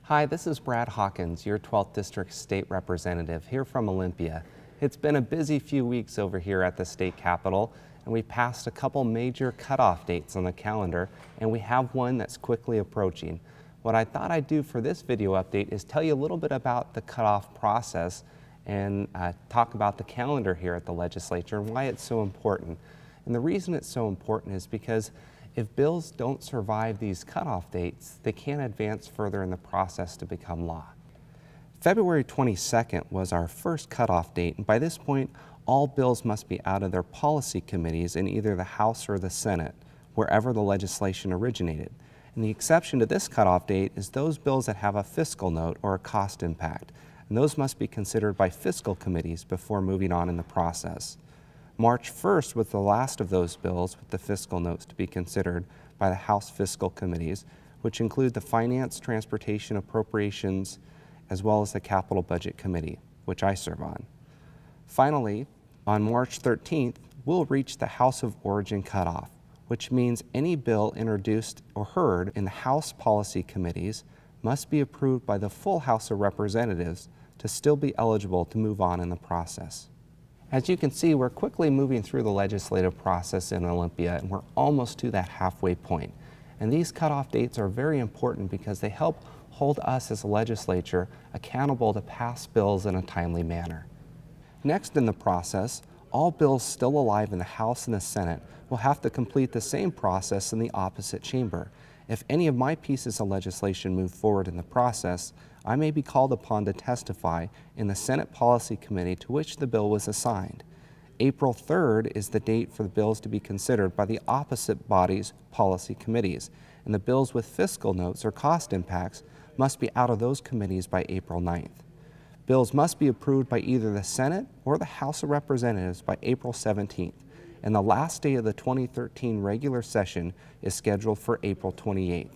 Hi, this is Brad Hawkins, your 12th District State Representative here from Olympia. It's been a busy few weeks over here at the state capitol, and we passed a couple major cutoff dates on the calendar, and we have one that's quickly approaching. What I thought I'd do for this video update is tell you a little bit about the cutoff process and talk about the calendar here at the legislature and why it's so important. And the reason it's so important is because if bills don't survive these cutoff dates, they can't advance further in the process to become law. February 22nd was our first cutoff date, and by this point, all bills must be out of their policy committees in either the House or the Senate, wherever the legislation originated. And the exception to this cutoff date is those bills that have a fiscal note or a cost impact, and those must be considered by fiscal committees before moving on in the process. March 1st was the last of those bills with the fiscal notes to be considered by the House fiscal committees, which include the Finance, Transportation, Appropriations, as well as the Capital Budget Committee, which I serve on. Finally, on March 13th, we'll reach the House of Origin cutoff, which means any bill introduced or heard in the House policy committees must be approved by the full House of Representatives to still be eligible to move on in the process. As you can see, we're quickly moving through the legislative process in Olympia, and we're almost to that halfway point. And these cutoff dates are very important because they help hold us as a legislature accountable to pass bills in a timely manner. Next in the process, all bills still alive in the House and the Senate will have to complete the same process in the opposite chamber. If any of my pieces of legislation move forward in the process, I may be called upon to testify in the Senate Policy Committee to which the bill was assigned. April 3rd is the date for the bills to be considered by the opposite body's policy committees, and the bills with fiscal notes or cost impacts must be out of those committees by April 9th. Bills must be approved by either the Senate or the House of Representatives by April 17th, and the last day of the 2013 regular session is scheduled for April 28th.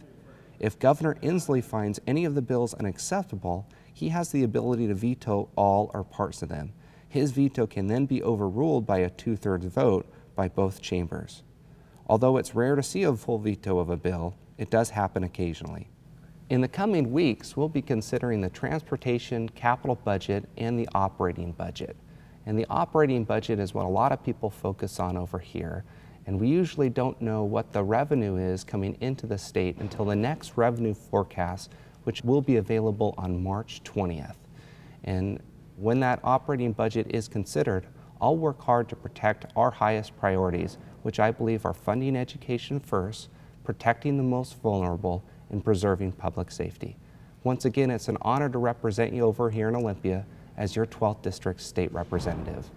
If Governor Inslee finds any of the bills unacceptable, he has the ability to veto all or parts of them. His veto can then be overruled by a 2/3 vote by both chambers. Although it's rare to see a full veto of a bill, it does happen occasionally. In the coming weeks, we'll be considering the transportation, capital budget, and the operating budget. And the operating budget is what a lot of people focus on over here. And we usually don't know what the revenue is coming into the state until the next revenue forecast, which will be available on March 20th. And when that operating budget is considered, I'll work hard to protect our highest priorities, which I believe are funding education first, protecting the most vulnerable, and preserving public safety. Once again, it's an honor to represent you over here in Olympia as your 12th District State Representative.